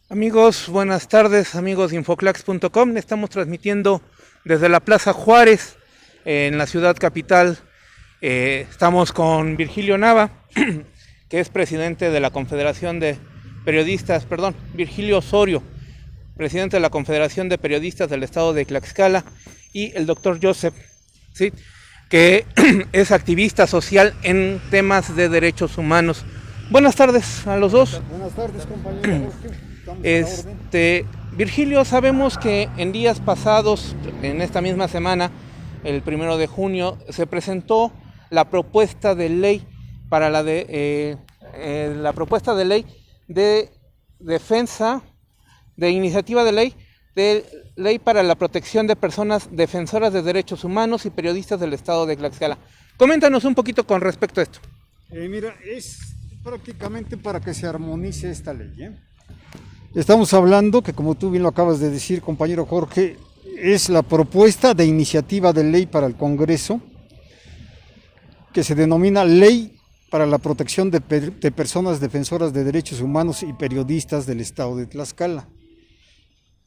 Amigos, buenas tardes, amigos de Infoclax.com. Estamos transmitiendo desde la Plaza Juárez, en la ciudad capital. Estamos con Virgilio Nava, que es presidente de la Confederación de Periodistas, Virgilio Osorio, presidente de la Confederación de Periodistas del Estado de Tlaxcala, y el doctor Joseph, ¿sí?, que es activista social en temas de derechos humanos. Buenas tardes a los dos. Buenas tardes, compañero. Virgilio, sabemos que en días pasados, en esta misma semana, el 1 de junio, se presentó la propuesta de ley para la propuesta de ley de defensa, de iniciativa de ley para la protección de personas defensoras de derechos humanos y periodistas del Estado de Tlaxcala. Coméntanos un poquito con respecto a esto. Mira, es prácticamente para que se armonice esta ley. Estamos hablando que, como tú bien lo acabas de decir, compañero Jorge, es la propuesta de iniciativa de ley para el Congreso, que se denomina Ley para la Protección de Personas Defensoras de Derechos Humanos y Periodistas del Estado de Tlaxcala.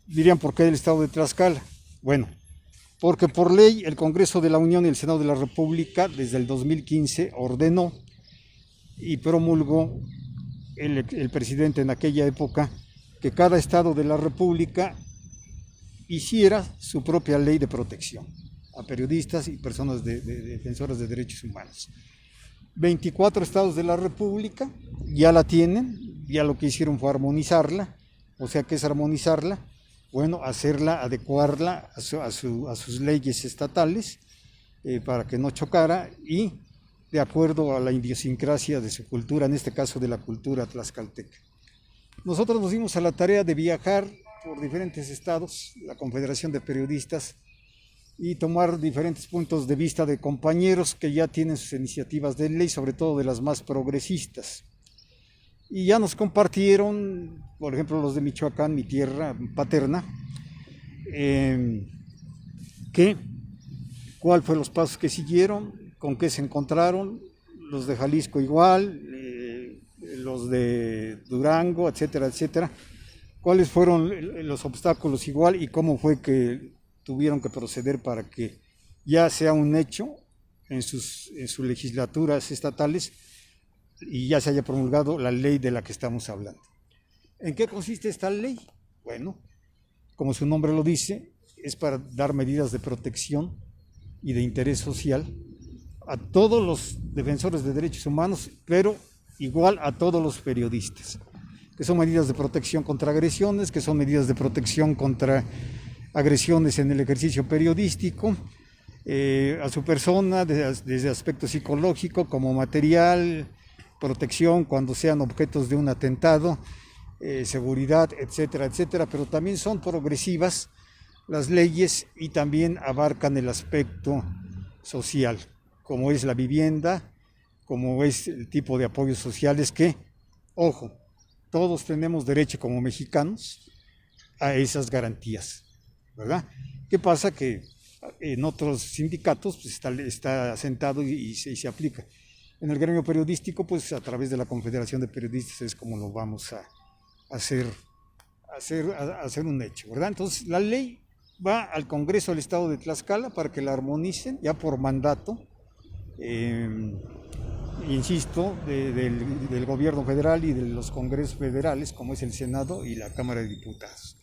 Dirían, ¿por qué del Estado de Tlaxcala? Bueno, porque por ley el Congreso de la Unión y el Senado de la República desde el 2015 ordenó y promulgó el presidente en aquella época que cada estado de la República hiciera su propia ley de protección a periodistas y personas defensoras de derechos humanos. 24 estados de la República ya la tienen, ya lo que hicieron fue armonizarla. O sea, ¿qué es armonizarla? Bueno, adecuarla a sus leyes estatales para que no chocara y de acuerdo a la idiosincrasia de su cultura, en este caso de la cultura tlaxcalteca. Nosotros nos dimos a la tarea de viajar por diferentes estados, la Confederación de Periodistas, y tomar diferentes puntos de vista de compañeros que ya tienen sus iniciativas de ley, sobre todo de las más progresistas. Y ya nos compartieron, por ejemplo, los de Michoacán, mi tierra paterna, cuál fue los pasos que siguieron, con qué se encontraron, los de Jalisco igual, los de Durango, etcétera, etcétera. Cuáles fueron los obstáculos igual y cómo fue que tuvieron que proceder para que ya sea un hecho en sus legislaturas estatales y ya se haya promulgado la ley de la que estamos hablando. ¿En qué consiste esta ley? Bueno, como su nombre lo dice, es para dar medidas de protección y de interés social a todos los defensores de derechos humanos, pero igual a todos los periodistas, que son medidas de protección contra agresiones, que son medidas de protección contra agresiones en el ejercicio periodístico, a su persona, desde aspecto psicológico como material, protección cuando sean objetos de un atentado, seguridad, etcétera, etcétera, pero también son progresivas las leyes y también abarcan el aspecto social, como es la vivienda, como es el tipo de apoyos sociales que, ojo, todos tenemos derecho como mexicanos a esas garantías, ¿verdad? ¿Qué pasa? Que en otros sindicatos pues, está asentado y se aplica. En el gremio periodístico, pues a través de la Confederación de Periodistas es como lo vamos a hacer un hecho, ¿verdad? Entonces, la ley va al Congreso del Estado de Tlaxcala para que la armonicen ya por mandato, insisto, del gobierno federal y de los congresos federales, como es el Senado y la Cámara de Diputados,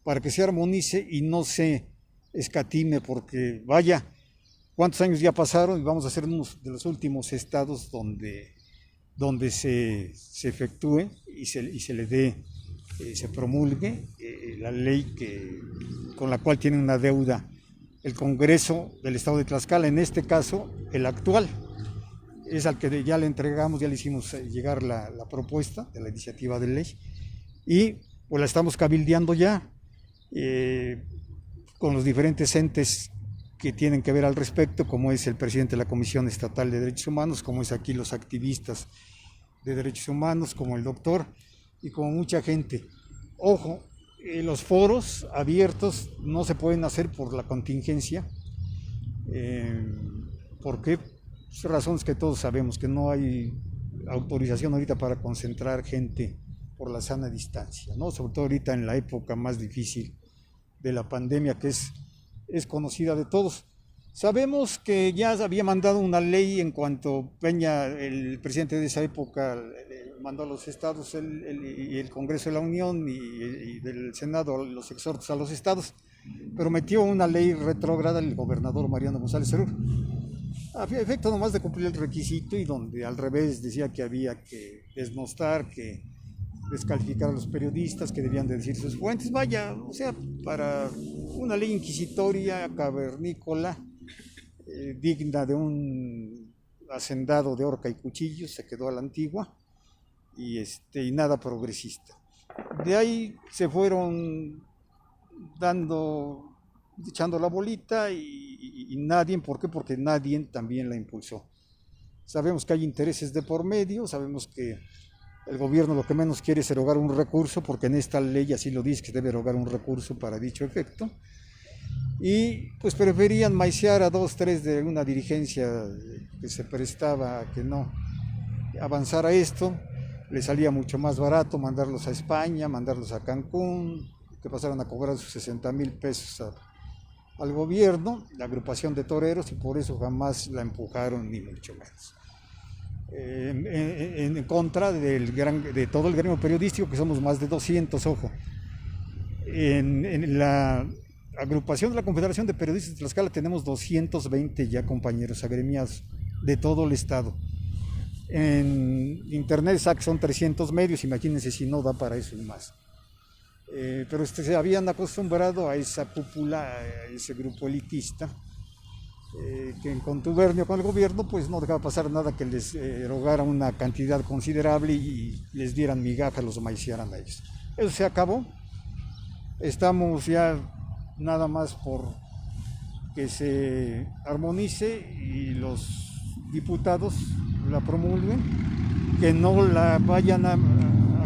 para que se armonice y no se escatime, porque vaya, ¿cuántos años ya pasaron? Y vamos a ser uno de los últimos estados donde se efectúe y se le dé, se promulgue la ley con la cual tiene una deuda el Congreso del Estado de Tlaxcala, en este caso el actual, es al que ya le entregamos, ya le hicimos llegar la propuesta de la iniciativa de ley y pues la estamos cabildeando ya con los diferentes entes que tienen que ver al respecto, como es el presidente de la Comisión Estatal de Derechos Humanos, como es aquí los activistas de derechos humanos, como el doctor y como mucha gente. Ojo, los foros abiertos no se pueden hacer por la contingencia, porque razones que todos sabemos, que no hay autorización ahorita para concentrar gente por la sana distancia, ¿no? Sobre todo ahorita en la época más difícil de la pandemia, que es conocida de todos. Sabemos que ya había mandado una ley en cuanto Peña, el presidente de esa época, mandó a los estados y el Congreso de la Unión y del Senado los exhortos a los estados, pero metió una ley retrógrada el gobernador Mariano González Serur, a efecto nomás de cumplir el requisito, y donde al revés decía que había que desnostar, que descalificar a los periodistas, que debían de decir sus fuentes, vaya, o sea, para una ley inquisitoria, cavernícola, digna de un hacendado de horca y cuchillo, se quedó a la antigua, y nada progresista. De ahí se fueron echando la bolita, y nadie, ¿por qué? Porque nadie también la impulsó. Sabemos que hay intereses de por medio, sabemos que el gobierno lo que menos quiere es erogar un recurso, porque en esta ley así lo dice, que debe erogar un recurso para dicho efecto, y pues preferían maicear a 2, 3 de una dirigencia que se prestaba a que no avanzara esto. Les salía mucho más barato mandarlos a España, mandarlos a Cancún, que pasaran a cobrar sus 60,000 pesos al gobierno, la agrupación de toreros, y por eso jamás la empujaron, ni mucho menos. En contra de todo el gremio periodístico, que somos más de 200, ojo. En la agrupación de la Confederación de Periodistas de Tlaxcala tenemos 220 ya compañeros agremiados de todo el estado. En internet son 300 medios, imagínense si no da para eso y más. Pero se habían acostumbrado a esa cúpula, a ese grupo elitista, que en contubernio con el gobierno pues no dejaba pasar nada que les erogara una cantidad considerable y les dieran migajas, los maiciaran a ellos. Eso se acabó. Estamos ya nada más por que se armonice y los diputados la promulguen, que no la vayan a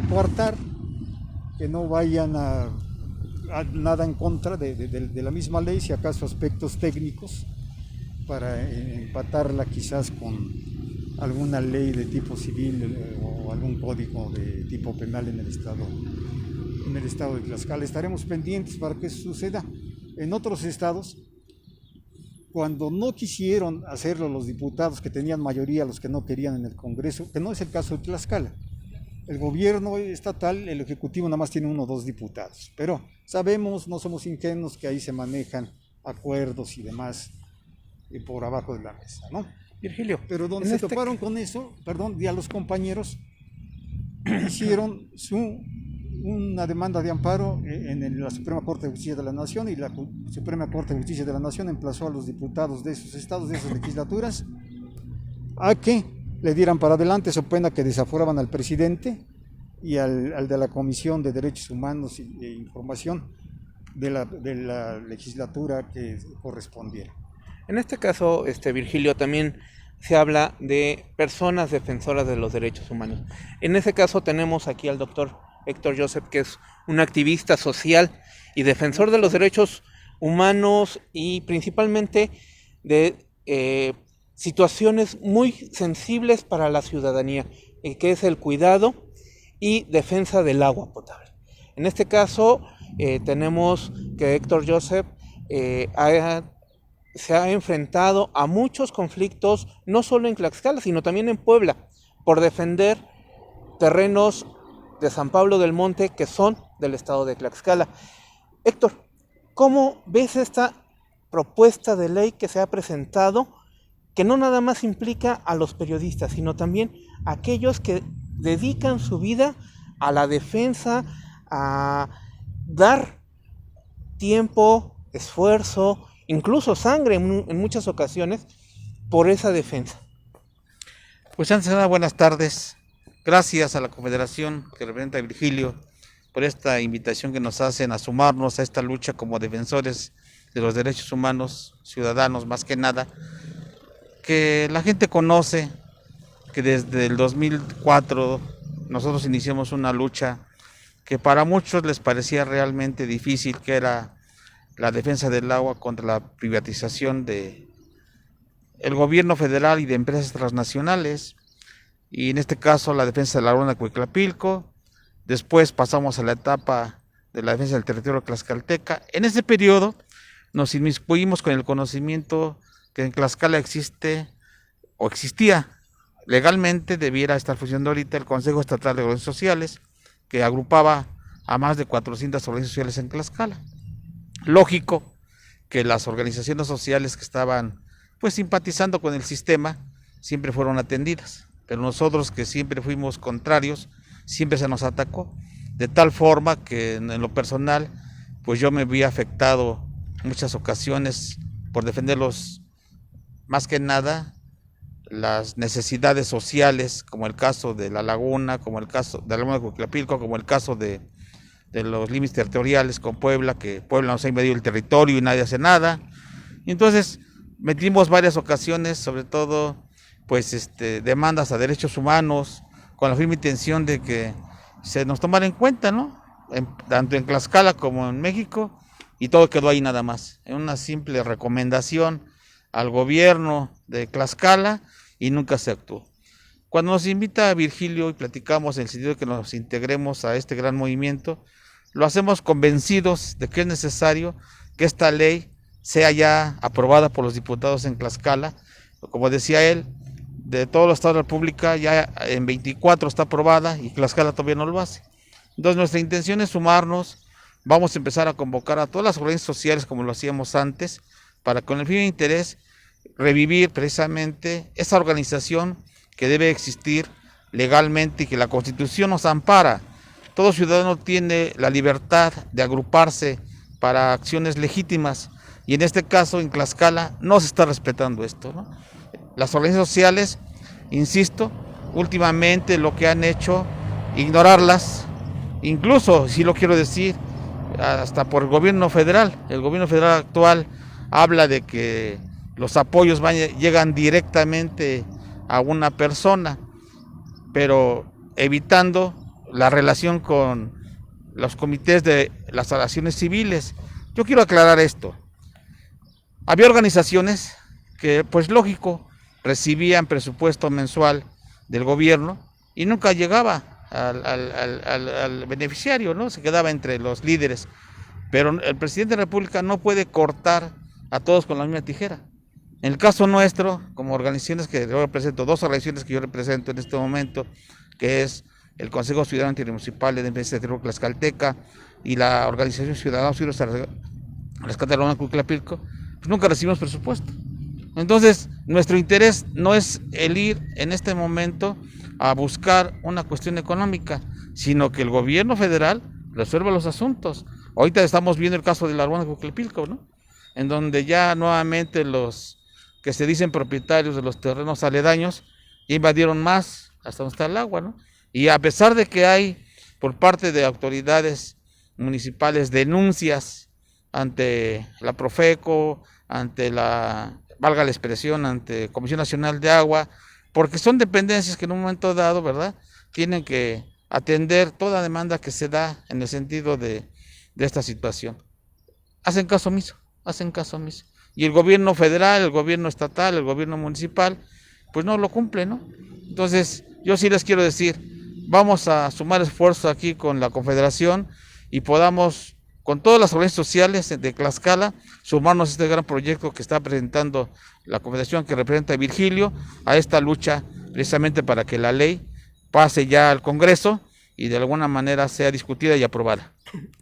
coartar, que no vayan a nada en contra de la misma ley, si acaso aspectos técnicos, para empatarla quizás con alguna ley de tipo civil o algún código de tipo penal en el estado de Tlaxcala. Estaremos pendientes para que eso suceda. En otros estados, cuando no quisieron hacerlo los diputados que tenían mayoría, los que no querían en el Congreso, que no es el caso de Tlaxcala. El gobierno estatal, el ejecutivo nada más tiene 1 o 2 diputados, pero sabemos, no somos ingenuos, que ahí se manejan acuerdos y demás por abajo de la mesa, ¿no? Virgilio, pero donde se toparon con eso, ya los compañeros hicieron una demanda de amparo en la Suprema Corte de Justicia de la Nación, y la Suprema Corte de Justicia de la Nación emplazó a los diputados de esos estados, de esas legislaturas, a que le dieran para adelante, so pena que desaforaban al presidente y al de la Comisión de Derechos Humanos e Información de la legislatura que correspondiera. En este caso, Virgilio, también se habla de personas defensoras de los derechos humanos. En ese caso tenemos aquí al doctor Héctor Joseph, que es un activista social y defensor de los derechos humanos y principalmente de situaciones muy sensibles para la ciudadanía, que es el cuidado y defensa del agua potable. En este caso tenemos que Héctor Joseph se ha enfrentado a muchos conflictos, no solo en Tlaxcala, sino también en Puebla, por defender terrenos de San Pablo del Monte que son del estado de Tlaxcala. Héctor, ¿cómo ves esta propuesta de ley que se ha presentado, que no nada más implica a los periodistas, sino también a aquellos que dedican su vida a la defensa, a dar tiempo, esfuerzo, incluso sangre en muchas ocasiones, por esa defensa? Pues antes de nada, buenas tardes. Gracias a la Confederación que representa a Virgilio por esta invitación que nos hacen a sumarnos a esta lucha como defensores de los derechos humanos, ciudadanos más que nada, que la gente conoce que desde el 2004 nosotros iniciamos una lucha que para muchos les parecía realmente difícil, que era la defensa del agua contra la privatización de el gobierno federal y de empresas transnacionales, y en este caso la defensa de la laguna de Cuiclapilco Después pasamos a la etapa de la defensa del territorio tlaxcalteca. En ese periodo nos inmiscuimos con el conocimiento que en Tlaxcala existe o existía legalmente, debiera estar funcionando ahorita el Consejo Estatal de Organizaciones Sociales, que agrupaba a más de 400 organizaciones sociales en Tlaxcala. Lógico que las organizaciones sociales que estaban pues simpatizando con el sistema siempre fueron atendidas, pero nosotros que siempre fuimos contrarios, siempre se nos atacó, de tal forma que en lo personal pues yo me vi afectado en muchas ocasiones por defenderlos, más que nada las necesidades sociales, como el caso de La Laguna, como el caso de la Laguna de Coquilapilco, como el caso de los límites territoriales con Puebla, que Puebla nos ha invadido el territorio y nadie hace nada. Y entonces metimos varias ocasiones, sobre todo pues demandas a derechos humanos, con la firme intención de que se nos tomara en cuenta, ¿no? Tanto en Tlaxcala como en México, y todo quedó ahí nada más, en una simple recomendación al gobierno de Tlaxcala, y nunca se actuó. Cuando nos invita a Virgilio y platicamos en el sentido de que nos integremos a este gran movimiento, lo hacemos convencidos de que es necesario que esta ley sea ya aprobada por los diputados en Tlaxcala. Como decía él, de todos los estados de la República, ya en 24 está aprobada y Tlaxcala todavía no lo hace. Entonces nuestra intención es sumarnos, vamos a empezar a convocar a todas las organizaciones sociales como lo hacíamos antes, para con el fin de interés revivir precisamente esa organización que debe existir legalmente y que la Constitución nos ampara. Todo ciudadano tiene la libertad de agruparse para acciones legítimas, y en este caso en Tlaxcala no se está respetando esto, ¿no? Las organizaciones sociales, insisto, últimamente lo que han hecho, ignorarlas, incluso, si lo quiero decir, hasta por el gobierno federal. El gobierno federal actual habla de que los apoyos llegan directamente a una persona, pero evitando la relación con los comités de las asociaciones civiles. Yo quiero aclarar esto. Había organizaciones que, pues lógico, recibían presupuesto mensual del gobierno y nunca llegaba al beneficiario, ¿no? Se quedaba entre los líderes. Pero el presidente de la República no puede cortar a todos con la misma tijera. En el caso nuestro, como organizaciones que yo represento, dos organizaciones que yo represento en este momento, que es el Consejo Ciudadano Intermunicipal de Defensa del Territorio Tlaxcalteca y la Organización Ciudadanos Unidos a Rescate de la Laguna de Coquilapilco, pues nunca recibimos presupuesto. Entonces, nuestro interés no es el ir en este momento a buscar una cuestión económica, sino que el gobierno federal resuelva los asuntos. Ahorita estamos viendo el caso de la Laguna de Coquilapilco, ¿no? En donde ya nuevamente los que se dicen propietarios de los terrenos aledaños ya invadieron más hasta donde está el agua, ¿no? Y a pesar de que hay por parte de autoridades municipales denuncias ante la Profeco, ante la, valga la expresión, ante Comisión Nacional de Agua, porque son dependencias que en un momento dado, ¿verdad?, tienen que atender toda demanda que se da en el sentido de esta situación. Hacen caso omiso. Y el gobierno federal, el gobierno estatal, el gobierno municipal, pues no lo cumple, ¿no? Entonces, yo sí les quiero decir, vamos a sumar esfuerzos aquí con la Confederación y podamos, con todas las organizaciones sociales de Tlaxcala, sumarnos a este gran proyecto que está presentando la Confederación, que representa a Virgilio, a esta lucha precisamente para que la ley pase ya al Congreso y de alguna manera sea discutida y aprobada.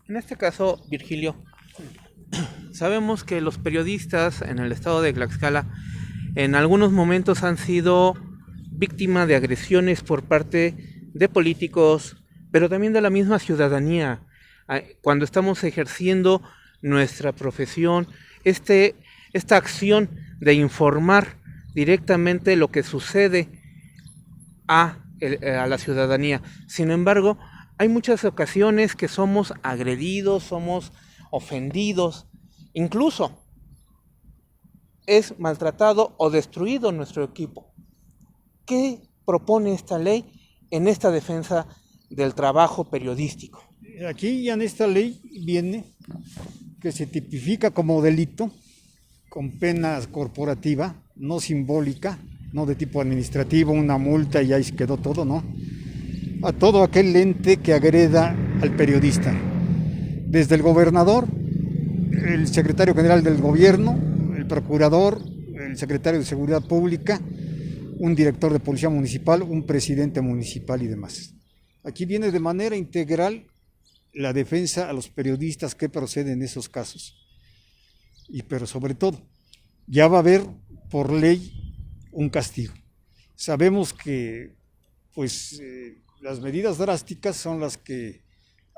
En este caso, Virgilio, sabemos que los periodistas en el estado de Tlaxcala en algunos momentos han sido víctimas de agresiones por parte de políticos, pero también de la misma ciudadanía. Cuando estamos ejerciendo nuestra profesión, esta acción de informar directamente lo que sucede a la ciudadanía. Sin embargo, hay muchas ocasiones que somos agredidos, somos ofendidos, incluso es maltratado o destruido nuestro equipo. ¿Qué propone esta ley en esta defensa del trabajo periodístico? Aquí ya en esta ley viene que se tipifica como delito con pena corporativa, no simbólica, no de tipo administrativo, una multa y ahí se quedó todo, ¿no? a todo aquel ente que agreda al periodista, desde el gobernador, el secretario general del gobierno, el procurador, el secretario de Seguridad Pública, un director de policía municipal, un presidente municipal y demás. Aquí viene de manera integral la defensa a los periodistas que proceden en esos casos. Pero sobre todo, ya va a haber por ley un castigo. Sabemos que las medidas drásticas son las que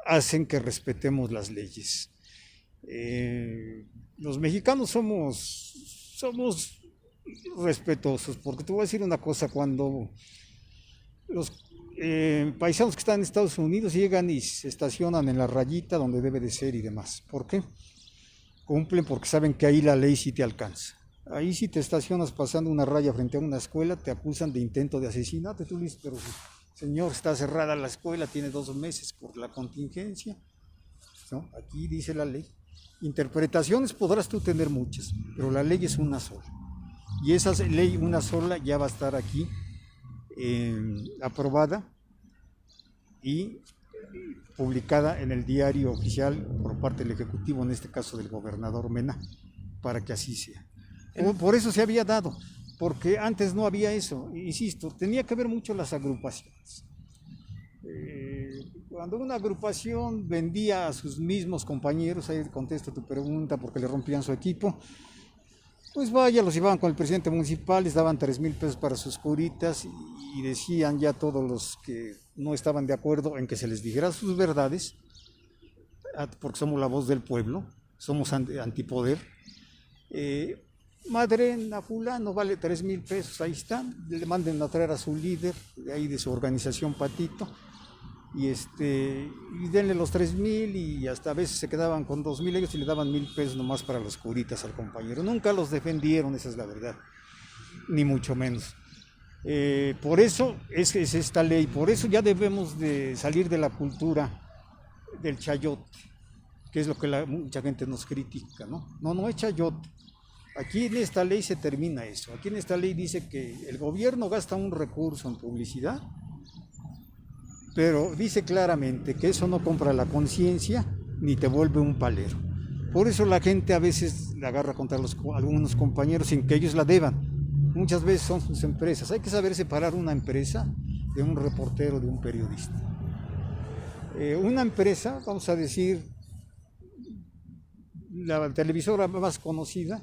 hacen que respetemos las leyes. Los mexicanos somos respetuosos, porque te voy a decir una cosa: cuando los paisanos que están en Estados Unidos llegan y se estacionan en la rayita donde debe de ser y demás, ¿por qué? Cumplen porque saben que ahí la ley sí te alcanza. Ahí si te estacionas pasando una raya frente a una escuela, te acusan de intento de asesinato. Tú dices, pero señor, está cerrada la escuela, tiene 2 meses por la contingencia. ¿No? Aquí dice la ley. Interpretaciones podrás tú tener muchas, pero la ley es una sola. Y esa ley, una sola, ya va a estar aquí aprobada y publicada en el diario oficial por parte del Ejecutivo, en este caso del gobernador Mena, para que así sea. Por eso se había dado, porque antes no había eso. Insisto, tenía que ver mucho las agrupaciones. Cuando una agrupación vendía a sus mismos compañeros, ahí contesto tu pregunta, porque le rompían su equipo, pues vaya, los llevaban con el presidente municipal, les daban 3,000 pesos para sus curitas y decían ya todos los que no estaban de acuerdo en que se les dijera sus verdades, porque somos la voz del pueblo, somos antipoder. Madren a fulano, vale 3,000 pesos, ahí están, le manden a traer a su líder, de ahí de su organización Patito, y denle los 3,000, y hasta a veces se quedaban con 2,000 ellos y le daban 1,000 pesos nomás para las curitas al compañero. Nunca los defendieron, esa es la verdad, ni mucho menos. Por eso es esta ley, por eso ya debemos de salir de la cultura del chayote, que es lo que mucha gente nos critica, ¿no? No es chayote. Aquí en esta ley se termina eso. Aquí en esta ley dice que el gobierno gasta un recurso en publicidad, pero dice claramente que eso no compra la conciencia ni te vuelve un palero. Por eso la gente a veces la agarra contra algunos compañeros sin que ellos la deban. Muchas veces son sus empresas. Hay que saber separar una empresa de un reportero, de un periodista. Una empresa, vamos a decir, la televisora más conocida,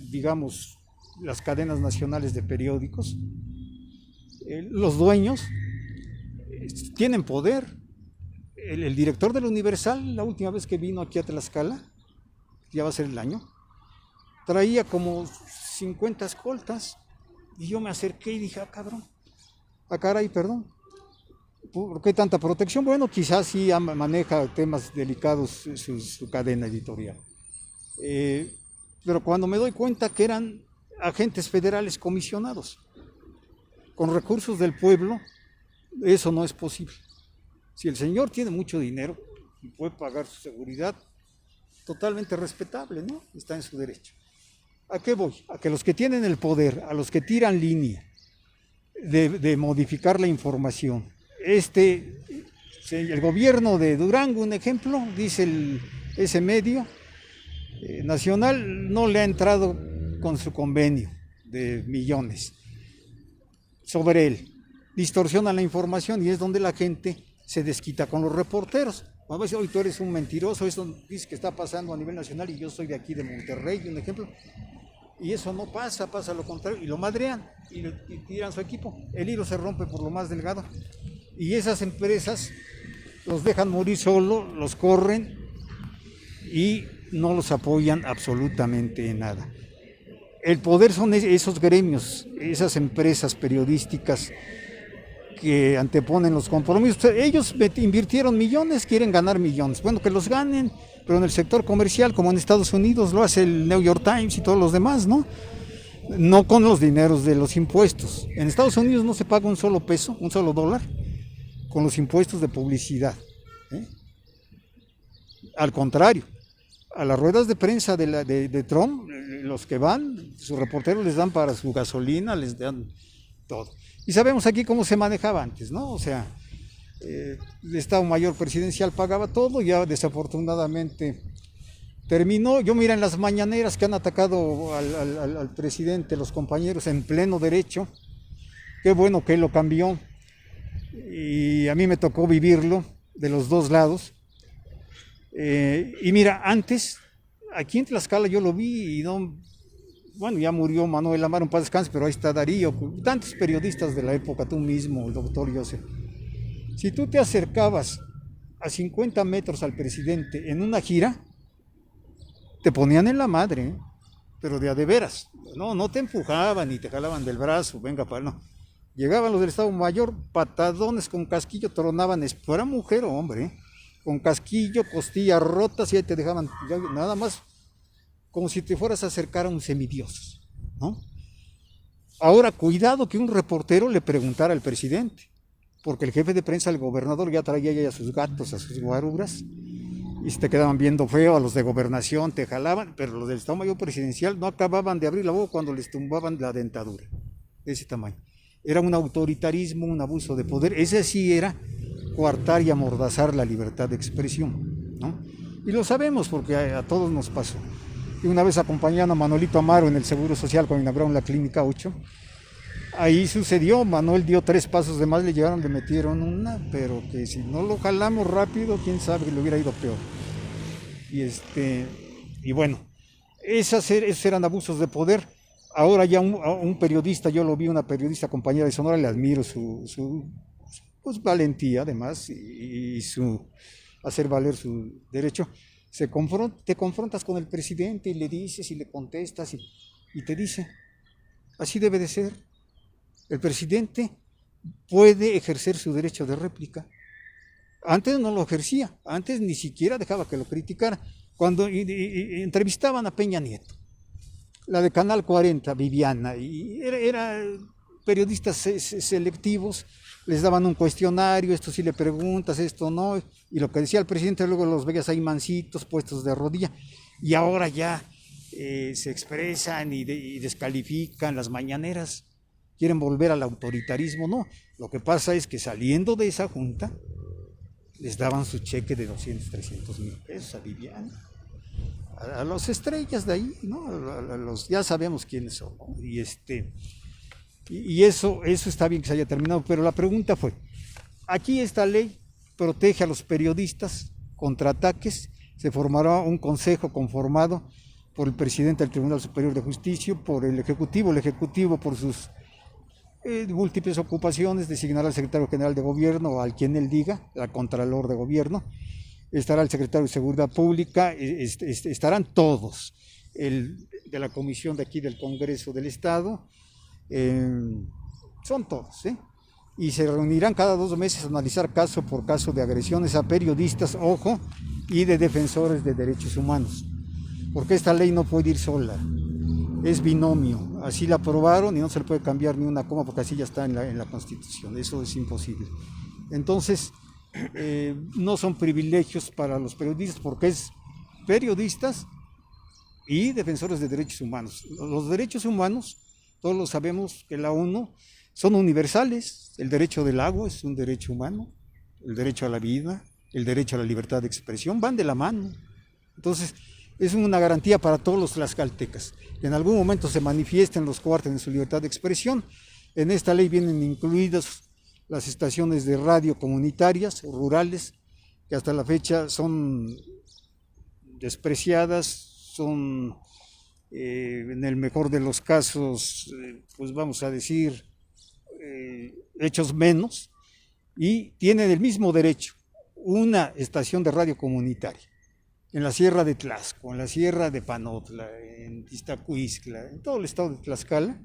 digamos, las cadenas nacionales de periódicos, los dueños tienen poder. El director del Universal, la última vez que vino aquí a Tlaxcala, ya va a ser el año, traía como 50 escoltas, y yo me acerqué y dije, caray, perdón, ¿por qué tanta protección? Bueno, quizás sí maneja temas delicados su cadena editorial. Pero cuando me doy cuenta que eran agentes federales comisionados, con recursos del pueblo, eso no es posible. Si el señor tiene mucho dinero y puede pagar su seguridad, totalmente respetable, ¿no? Está en su derecho. ¿A qué voy? A que los que tienen el poder, a los que tiran línea de modificar la información, el gobierno de Durango, un ejemplo, dice ese medio nacional, no le ha entrado con su convenio de millones sobre él, distorsiona la información y es donde la gente se desquita con los reporteros. A veces, hoy tú eres un mentiroso, eso dice que está pasando a nivel nacional y yo soy de aquí de Monterrey, un ejemplo, y eso no pasa lo contrario, y lo madrean y tiran su equipo, el hilo se rompe por lo más delgado, y esas empresas los dejan morir solo, los corren y no los apoyan absolutamente en nada. El poder son esos gremios, esas empresas periodísticas que anteponen los compromisos. Ellos invirtieron millones, quieren ganar millones. Bueno, que los ganen, pero en el sector comercial, como en Estados Unidos lo hace el New York Times y todos los demás, ¿no? No con los dineros de los impuestos. En Estados Unidos no se paga un solo peso, un solo dólar, con los impuestos de publicidad. Al contrario, a las ruedas de prensa de Trump, los que van, sus reporteros les dan para su gasolina, les dan todo. Y sabemos aquí cómo se manejaba antes, ¿no? O sea, el Estado Mayor Presidencial pagaba todo, ya desafortunadamente terminó. Yo mira en las mañaneras que han atacado al presidente, los compañeros en pleno derecho, qué bueno que él lo cambió, y a mí me tocó vivirlo de los dos lados. Y mira, antes, aquí en Tlaxcala yo lo vi y no, bueno, ya murió Manuel Amaro, en paz descanse, pero ahí está Darío, tantos periodistas de la época, tú mismo, el doctor Joseph. Si tú te acercabas a 50 metros al presidente en una gira, te ponían en la madre, ¿eh? Pero de a de veras, no te empujaban ni te jalaban del brazo, venga para no. Llegaban los del Estado Mayor, patadones con casquillo, tronaban, fuera mujer o hombre, ¿eh? Con casquillo, costillas rotas y ahí te dejaban, nada más como si te fueras a acercar a un semidios, ¿no? Ahora, cuidado que un reportero le preguntara al presidente, porque el jefe de prensa, el gobernador, ya traía ya a sus gatos, a sus guaruras, y se te quedaban viendo feo, a los de gobernación te jalaban, pero los del Estado Mayor Presidencial no acababan de abrir la boca cuando les tumbaban la dentadura, de ese tamaño. Era un autoritarismo, un abuso de poder, ese sí era coartar y amordazar la libertad de expresión, ¿no? Y lo sabemos porque a todos nos pasó. Y una vez acompañando a Manuelito Amaro en el Seguro Social cuando inauguraron la Clínica 8, ahí sucedió, Manuel dio 3 pasos de más, le llegaron, le metieron una, pero que si no lo jalamos rápido, quién sabe, le hubiera ido peor. Y bueno, esos eran abusos de poder. Ahora ya un periodista, yo lo vi, una periodista compañera de Sonora, le admiro su pues, valentía además y su hacer valer su derecho. Te confrontas con el presidente y le dices y le contestas y te dice, así debe de ser. El presidente puede ejercer su derecho de réplica. Antes no lo ejercía, antes ni siquiera dejaba que lo criticara. Cuando entrevistaban a Peña Nieto, la de Canal 40, Viviana, y era periodistas selectivos, les daban un cuestionario, esto sí le preguntas, esto no, y lo que decía el presidente luego los veías ahí mansitos, puestos de rodilla, y ahora ya se expresan y descalifican las mañaneras, quieren volver al autoritarismo, no, lo que pasa es que saliendo de esa junta, les daban su cheque de 200, 300 mil pesos a Viviana, a los estrellas de ahí, ¿no? Ya sabemos quiénes son, ¿no? Y eso está bien que se haya terminado, pero la pregunta fue, aquí esta ley protege a los periodistas contra ataques, se formará un consejo conformado por el presidente del Tribunal Superior de Justicia, por el Ejecutivo por sus múltiples ocupaciones, designará al secretario general de gobierno o al quien él diga, al contralor de gobierno, estará el secretario de Seguridad Pública, estarán todos, el de la comisión de aquí del Congreso del Estado, son todos, y se reunirán cada 2 meses a analizar caso por caso de agresiones a periodistas, ojo, y de defensores de derechos humanos, porque esta ley no puede ir sola, es binomio, así la aprobaron y no se le puede cambiar ni una coma porque así ya está en la Constitución, eso es imposible. Entonces, no son privilegios para los periodistas porque es periodistas y defensores de derechos humanos. Los derechos humanos, todos lo sabemos que la ONU son universales, el derecho del agua es un derecho humano, el derecho a la vida, el derecho a la libertad de expresión, van de la mano. Entonces, es una garantía para todos los tlaxcaltecas, que en algún momento se manifiesten, los coarten en su libertad de expresión. En esta ley vienen incluidas las estaciones de radio comunitarias, rurales, que hasta la fecha son despreciadas, son en el mejor de los casos, pues vamos a decir, hechos menos, y tienen el mismo derecho, una estación de radio comunitaria, en la Sierra de Tlaxco, en la Sierra de Panotla, en Iztacuistla, en todo el estado de Tlaxcala,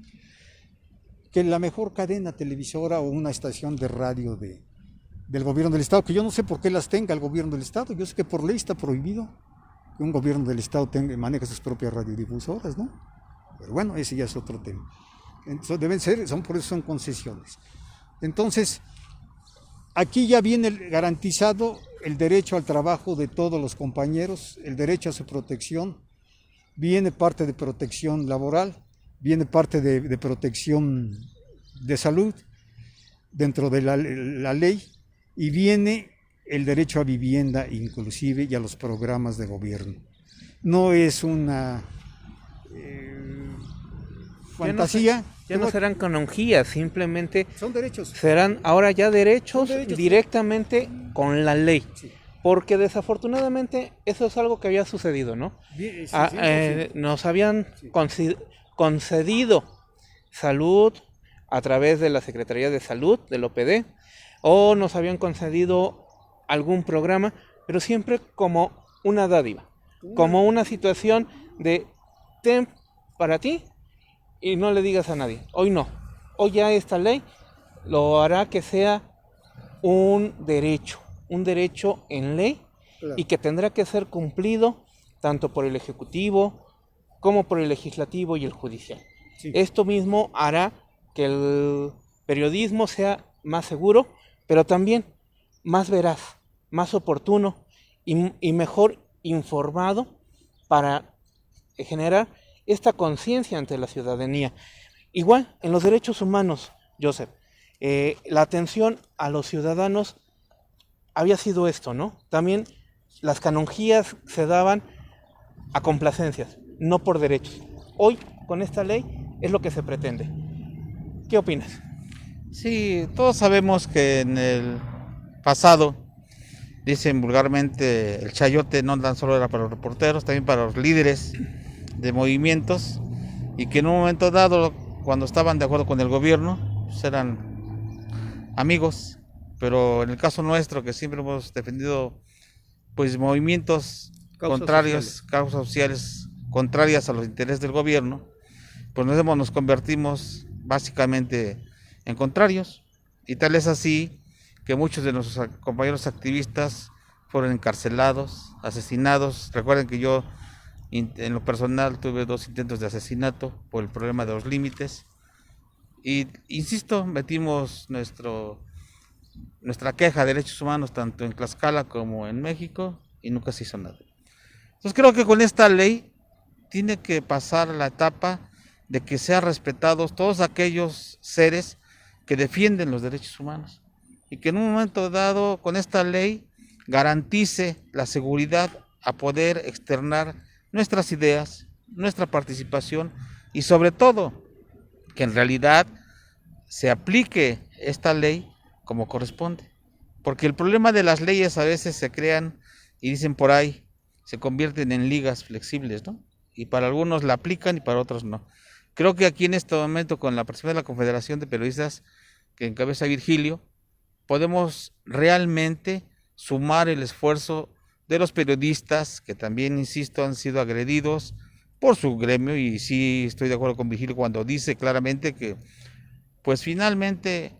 que la mejor cadena televisora o una estación de radio del gobierno del estado, que yo no sé por qué las tenga el gobierno del estado, yo sé que por ley está prohibido que un gobierno del estado maneje sus propias radiodifusoras, ¿no? Pero bueno, ese ya es otro tema. Entonces, por eso son concesiones. Entonces, aquí ya viene garantizado el derecho al trabajo de todos los compañeros, el derecho a su protección, viene parte de protección laboral, viene parte de protección de salud dentro de la ley, y viene el derecho a vivienda inclusive y a los programas de gobierno. No es una fantasía. Ya no serán canonjías, simplemente Son derechos. serán ahora ya derechos, Son derechos directamente con la ley. Sí. Porque desafortunadamente eso es algo que había sucedido, ¿no? Bien, sí, Nos habían concedido salud a través de la Secretaría de Salud, del OPD, o nos habían concedido algún programa, pero siempre como una dádiva, como una situación de ten para ti y no le digas a nadie. Hoy no, hoy ya esta ley lo hará que sea un derecho en ley, Claro. y que tendrá que ser cumplido tanto por el Ejecutivo como por el Legislativo y el Judicial. Sí. Esto mismo hará que el periodismo sea más seguro, pero también más veraz, más oportuno y mejor informado para generar esta conciencia ante la ciudadanía. Igual, en los derechos humanos, Joseph, la atención a los ciudadanos había sido esto, ¿no? También las canonjías se daban a complacencias, no por derechos. Hoy, con esta ley, es lo que se pretende. ¿Qué opinas? Sí, todos sabemos que en el pasado, dicen vulgarmente, el chayote no tan solo era para los reporteros, también para los líderes de movimientos, y que en un momento dado, cuando estaban de acuerdo con el gobierno, pues eran amigos, pero en el caso nuestro, que siempre hemos defendido pues movimientos contrarios, causas sociales contrarias a los intereses del gobierno, pues nos convertimos básicamente en contrarios, y tal es así que muchos de nuestros compañeros activistas fueron encarcelados, asesinados. Recuerden que yo en lo personal tuve 2 intentos de asesinato por el problema de los límites, y insisto, metimos nuestra queja de derechos humanos tanto en Tlaxcala como en México y nunca se hizo nada. Entonces creo que con esta ley tiene que pasar la etapa de que sean respetados todos aquellos seres que defienden los derechos humanos, y que en un momento dado con esta ley garantice la seguridad a poder externar nuestras ideas, nuestra participación, y sobre todo que en realidad se aplique esta ley como corresponde. Porque el problema de las leyes a veces se crean y dicen por ahí, se convierten en ligas flexibles, ¿no? Y para algunos la aplican y para otros no. Creo que aquí en este momento, con la presidencia de la Confederación de Periodistas que encabeza Virgilio, podemos realmente sumar el esfuerzo de los periodistas que también, insisto, han sido agredidos por su gremio, y sí estoy de acuerdo con Virgilio cuando dice claramente que pues finalmente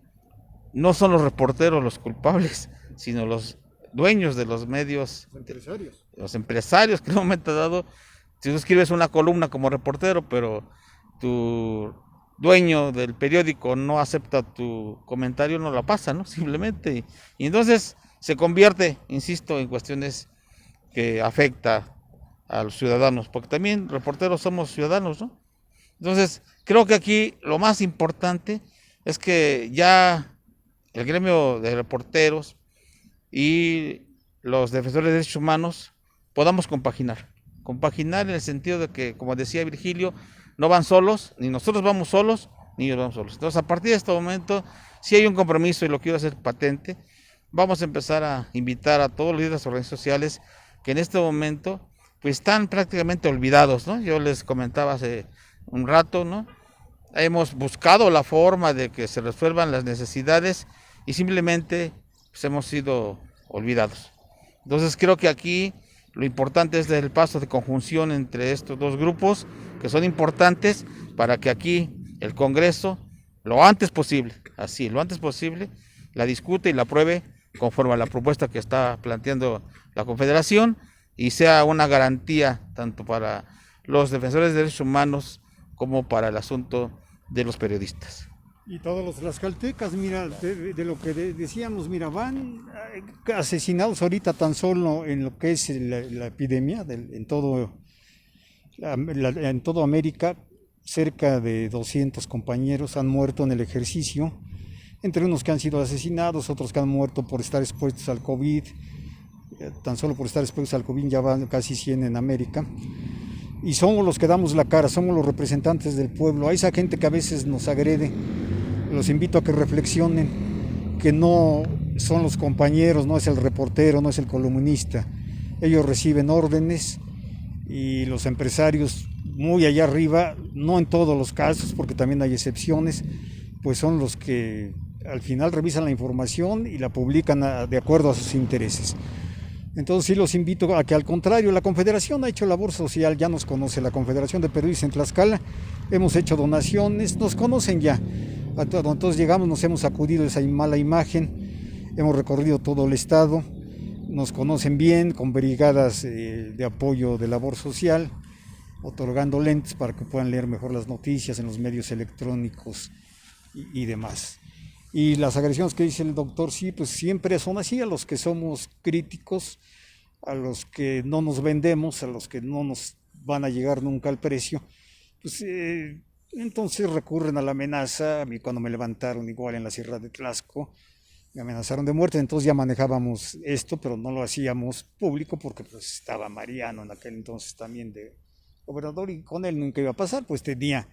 no son los reporteros los culpables, sino los dueños de los medios, los empresarios, que en un momento dado, si tú escribes una columna como reportero, pero tu dueño del periódico no acepta tu comentario, no la pasa, ¿no? Simplemente. Y entonces se convierte, insisto, en cuestiones que afecta a los ciudadanos, porque también reporteros somos ciudadanos, ¿no? Entonces, creo que aquí lo más importante es que ya el gremio de reporteros y los defensores de derechos humanos podamos compaginar en el sentido de que, como decía Virgilio, no van solos, ni nosotros vamos solos, ni ellos vamos solos. Entonces, a partir de este momento, si hay un compromiso, y lo quiero hacer patente, vamos a empezar a invitar a todos los líderes de las organizaciones sociales que en este momento pues están prácticamente olvidados, ¿no? Yo les comentaba hace un rato, ¿no? Hemos buscado la forma de que se resuelvan las necesidades y simplemente pues, hemos sido olvidados. Entonces creo que aquí lo importante es el paso de conjunción entre estos dos grupos, que son importantes para que aquí el Congreso, lo antes posible, la discute y la apruebe conforme a la propuesta que está planteando la Confederación, y sea una garantía tanto para los defensores de derechos humanos como para el asunto de los periodistas. Y todos los tlaxcaltecas, mira, de lo que decíamos, mira, van asesinados ahorita tan solo en lo que es la epidemia en todo América, cerca de 200 compañeros han muerto en el ejercicio, entre unos que han sido asesinados, otros que han muerto por estar expuestos al COVID. Tan solo por estar expuestos al COVID ya van casi 100 en América. Y somos los que damos la cara, somos los representantes del pueblo. A esa gente que a veces nos agrede, los invito a que reflexionen, que no son los compañeros, no es el reportero, no es el columnista. Ellos reciben órdenes y los empresarios muy allá arriba, no en todos los casos, porque también hay excepciones, pues son los que al final revisan la información y la publican de acuerdo a sus intereses. Entonces sí los invito a que, al contrario, la Confederación ha hecho labor social, ya nos conoce la Confederación de Periodistas en Tlaxcala, hemos hecho donaciones, nos conocen ya. Entonces llegamos, nos hemos sacudido esa mala imagen, hemos recorrido todo el estado, nos conocen bien con brigadas de apoyo de labor social, otorgando lentes para que puedan leer mejor las noticias en los medios electrónicos y demás. Y las agresiones que dice el doctor, sí, pues siempre son así, a los que somos críticos, a los que no nos vendemos, a los que no nos van a llegar nunca al precio, pues entonces recurren a la amenaza. A mí cuando me levantaron igual en la Sierra de Tlaxco, me amenazaron de muerte, entonces ya manejábamos esto, pero no lo hacíamos público porque pues estaba Mariano en aquel entonces también de gobernador y con él nunca iba a pasar, pues tenía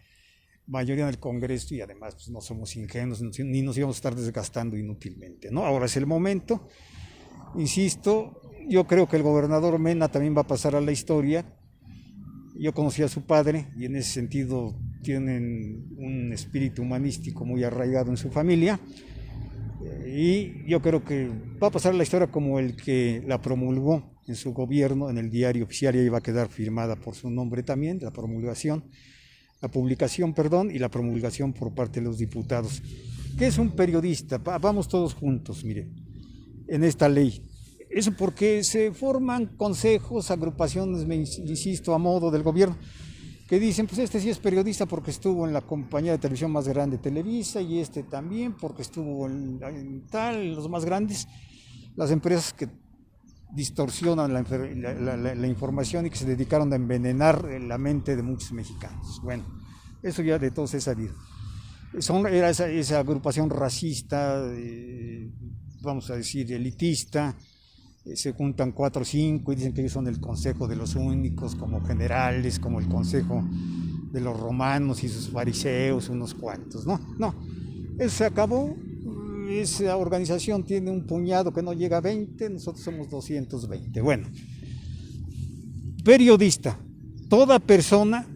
mayoría en el Congreso y además pues no somos ingenuos ni nos íbamos a estar desgastando inútilmente, ¿no? Ahora es el momento, insisto, yo creo que el gobernador Mena también va a pasar a la historia. Yo conocí a su padre y en ese sentido tienen un espíritu humanístico muy arraigado en su familia y yo creo que va a pasar a la historia como el que la promulgó en su gobierno, en el diario oficial, y ahí va a quedar firmada por su nombre también, la publicación, y la promulgación por parte de los diputados. ¿Qué es un periodista? Vamos todos juntos, mire, en esta ley. Eso porque se forman consejos, agrupaciones, insisto, a modo del gobierno, que dicen, pues este sí es periodista porque estuvo en la compañía de televisión más grande, Televisa, y este también porque estuvo en los más grandes, las empresas que distorsionan la información y que se dedicaron a envenenar la mente de muchos mexicanos. Bueno, eso ya de todos es sabido. Era esa agrupación racista, vamos a decir, elitista. Se juntan 4 o 5 y dicen que ellos son el consejo de los únicos, como generales, como el consejo de los romanos y sus fariseos, unos cuantos. No, eso se acabó. Esa organización tiene un puñado que no llega a 20, nosotros somos 220. Bueno, periodista, toda persona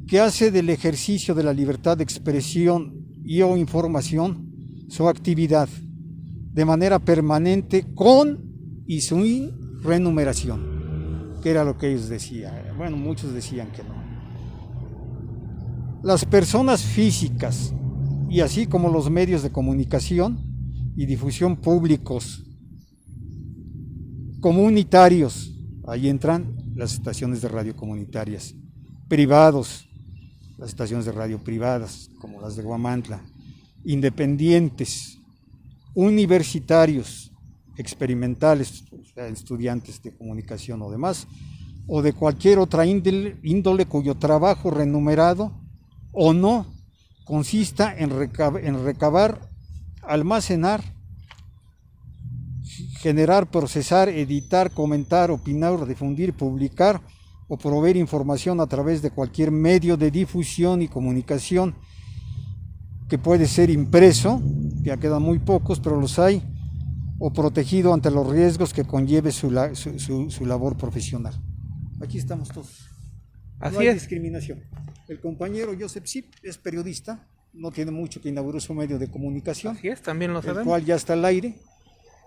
que hace del ejercicio de la libertad de expresión y o información su actividad de manera permanente con y sin remuneración, que era lo que ellos decían. Bueno, muchos decían que no. Las personas físicas y así como los medios de comunicación y difusión públicos, comunitarios, ahí entran las estaciones de radio comunitarias, privados, las estaciones de radio privadas, como las de Huamantla, independientes, universitarios, experimentales, estudiantes de comunicación o demás, o de cualquier otra índole cuyo trabajo remunerado o no consista en recabar, almacenar, generar, procesar, editar, comentar, opinar, difundir, publicar o proveer información a través de cualquier medio de difusión y comunicación que puede ser impreso, ya quedan muy pocos, pero los hay, o protegido ante los riesgos que conlleve su labor profesional. Aquí estamos todos. No hay discriminación. El compañero Joseph Sip es periodista, no tiene mucho que inauguró su medio de comunicación. Así es, también lo sabemos. El cual ya está al aire.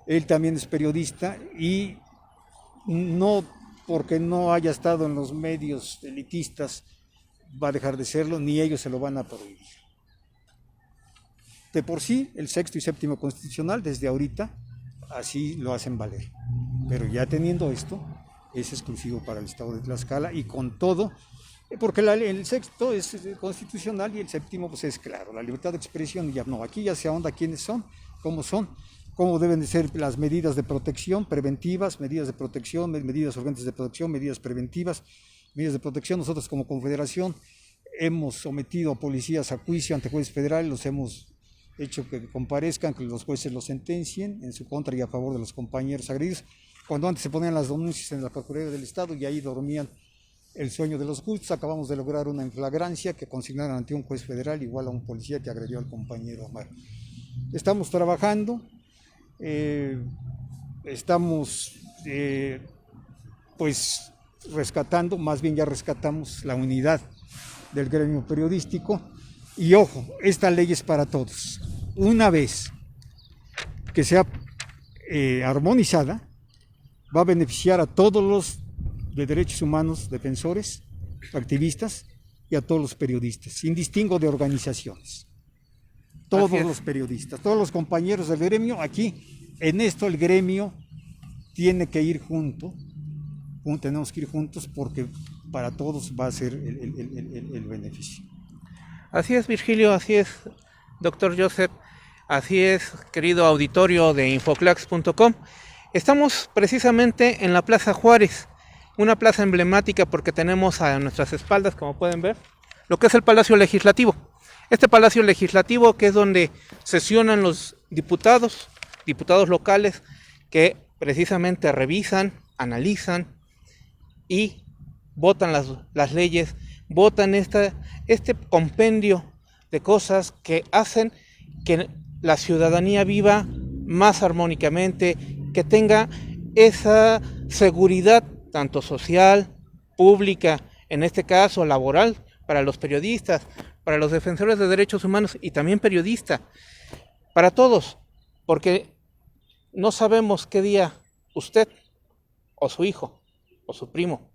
Él también es periodista y no porque no haya estado en los medios elitistas va a dejar de serlo, ni ellos se lo van a prohibir. De por sí, el 6º y 7º constitucional, desde ahorita, así lo hacen valer. Pero ya teniendo esto, es exclusivo para el estado de Tlaxcala y con todo, porque el 6º es constitucional y el 7º pues es claro, la libertad de expresión ya no, aquí ya se ahonda quiénes son, cómo deben de ser las medidas de protección preventivas, medidas de protección, medidas urgentes de protección, medidas preventivas, medidas de protección. Nosotros como Confederación hemos sometido a policías a juicio ante jueces federales, los hemos hecho que comparezcan, que los jueces los sentencien en su contra y a favor de los compañeros agredidos, cuando antes se ponían las denuncias en la Procuraduría del Estado y ahí dormían el sueño de los justos. Acabamos de lograr una inflagrancia que consignaron ante un juez federal igual a un policía que agredió al compañero Omar. Estamos trabajando, estamos pues rescatando, más bien ya rescatamos la unidad del gremio periodístico. Y ojo, esta ley es para todos. Una vez que sea armonizada, va a beneficiar a todos los de derechos humanos, defensores, activistas y a todos los periodistas, sin distingo de organizaciones. Todos los periodistas, todos los compañeros del gremio, aquí, en esto el gremio tiene que ir tenemos que ir juntos porque para todos va a ser el beneficio. Así es, Virgilio, así es, doctor Joseph, así es, querido auditorio de Infoclax.com. Estamos precisamente en la Plaza Juárez, una plaza emblemática porque tenemos a nuestras espaldas, como pueden ver, lo que es el Palacio Legislativo. Este Palacio Legislativo que es donde sesionan los diputados locales que precisamente revisan, analizan y votan las leyes, votan este compendio de cosas que hacen que la ciudadanía viva más armónicamente, que tenga esa seguridad tanto social, pública, en este caso laboral, para los periodistas, para los defensores de derechos humanos y también periodistas, para todos, porque no sabemos qué día usted o su hijo o su primo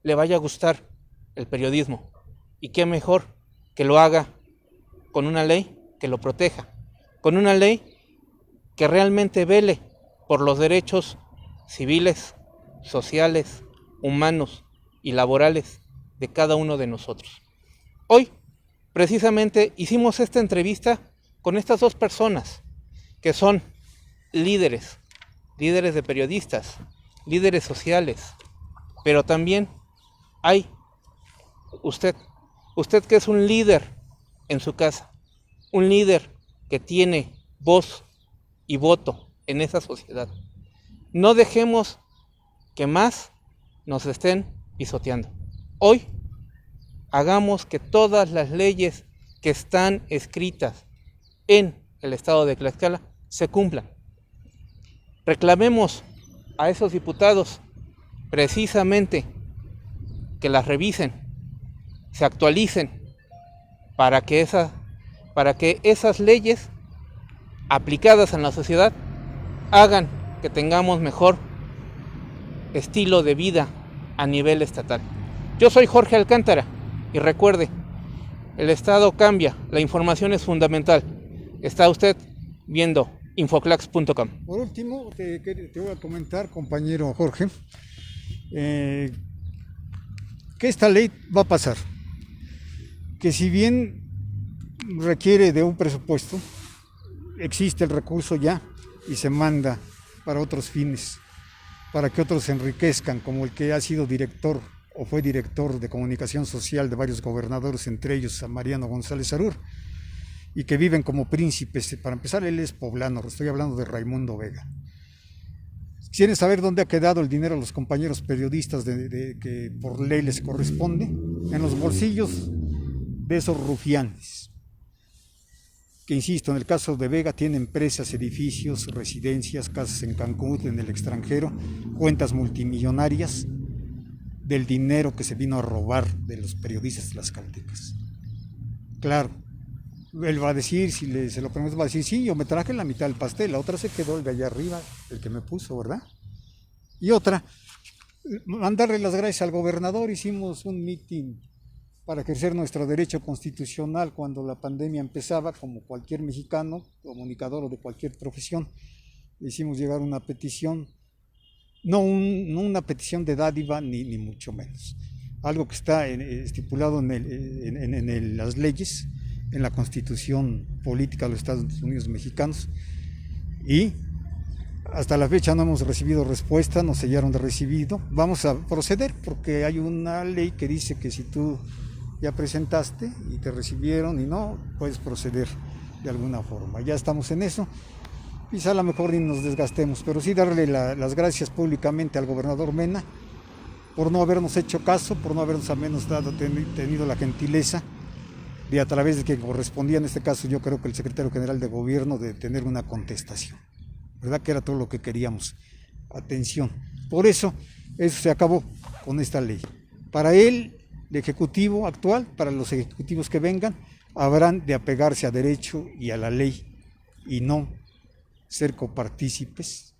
le vaya a gustar el periodismo, y qué mejor que lo haga con una ley que lo proteja, con una ley que realmente vele por los derechos civiles, sociales, humanos y laborales de cada uno de nosotros. Hoy, precisamente, hicimos esta entrevista con estas dos personas que son líderes de periodistas, líderes sociales, pero también hay usted que es un líder en su casa, un líder que tiene voz y voto en esa sociedad. No dejemos que más nos estén pisoteando. Hoy hagamos que todas las leyes que están escritas en el estado de Tlaxcala se cumplan. Reclamemos a esos diputados precisamente que las revisen, se actualicen para que esas leyes aplicadas en la sociedad hagan que tengamos mejor estilo de vida a nivel estatal. Yo soy Jorge Alcántara y recuerde, el Estado cambia, la información es fundamental. Está usted viendo Infoclax.com. Por último, te voy a comentar, compañero Jorge, que esta ley va a pasar, que si bien requiere de un presupuesto, existe el recurso ya y se manda para otros fines, para que otros se enriquezcan, como el que ha sido director o fue director de comunicación social de varios gobernadores, entre ellos a Mariano González Arur, y que viven como príncipes. Para empezar, él es poblano, estoy hablando de Raimundo Vega. ¿Quieren saber dónde ha quedado el dinero a los compañeros periodistas que por ley les corresponde? En los bolsillos de esos rufianes, que insisto, en el caso de Vega tiene empresas, edificios, residencias, casas en Cancún, en el extranjero, cuentas multimillonarias del dinero que se vino a robar de los periodistas tlaxcaltecas. Claro, él va a decir, si se lo pregunto, va a decir, sí, yo me traje la mitad del pastel, la otra se quedó el de allá arriba, el que me puso, ¿verdad? Y otra, mandarle las gracias al gobernador. Hicimos un mitin para ejercer nuestro derecho constitucional cuando la pandemia empezaba, como cualquier mexicano, comunicador o de cualquier profesión. Le hicimos llegar una petición, no una petición de dádiva, ni mucho menos. Algo que está estipulado en las leyes, en la Constitución Política de los Estados Unidos Mexicanos, y hasta la fecha no hemos recibido respuesta, nos sellaron de recibido. Vamos a proceder porque hay una ley que dice que si tú ya presentaste y te recibieron y no, puedes proceder de alguna forma. Ya estamos en eso. Quizá a lo mejor ni nos desgastemos, pero sí darle las gracias públicamente al gobernador Mena por no habernos hecho caso, por no habernos al menos tenido la gentileza de, a través de que correspondía, en este caso yo creo que el secretario general de gobierno, de tener una contestación, ¿verdad? Que era todo lo que queríamos. Atención. Por eso se acabó con esta ley. Para él, el ejecutivo actual, para los ejecutivos que vengan, habrán de apegarse a derecho y a la ley y no ser copartícipes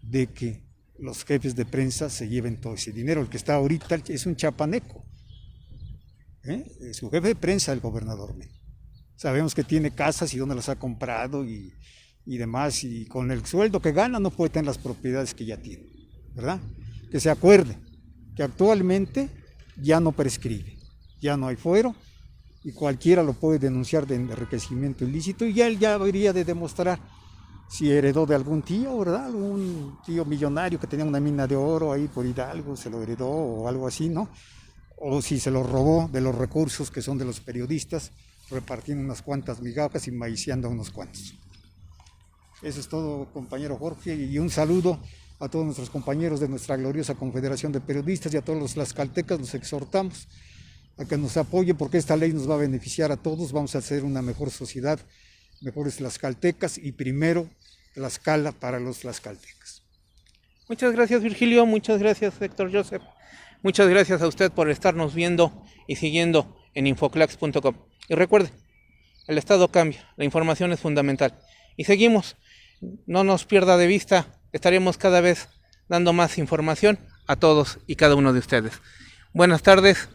de que los jefes de prensa se lleven todo ese dinero. El que está ahorita es un chapaneco, es su jefe de prensa, el gobernador Mena. Sabemos que tiene casas y dónde las ha comprado y demás, y con el sueldo que gana no puede tener las propiedades que ya tiene, ¿verdad? Que se acuerde que actualmente ya no prescribe, ya no hay fuero y cualquiera lo puede denunciar de enriquecimiento ilícito y él ya habría de demostrar si heredó de algún tío, ¿verdad? Algún tío millonario que tenía una mina de oro ahí por Hidalgo, se lo heredó o algo así, ¿no? O si se lo robó de los recursos que son de los periodistas, repartiendo unas cuantas migajas y maiciando a unos cuantos. Eso es todo, compañero Jorge, y un saludo a todos nuestros compañeros de nuestra gloriosa Confederación de Periodistas y a todos los tlaxcaltecas. Los exhortamos a que nos apoyen porque esta ley nos va a beneficiar a todos. Vamos a hacer una mejor sociedad, mejores tlaxcaltecas y primero Tlaxcala para los tlaxcaltecas. Muchas gracias, Virgilio. Muchas gracias, Héctor Joseph. Muchas gracias a usted por estarnos viendo y siguiendo en infoclax.com. Y recuerde, el Estado cambia, la información es fundamental. Y seguimos, no nos pierda de vista, estaremos cada vez dando más información a todos y cada uno de ustedes. Buenas tardes.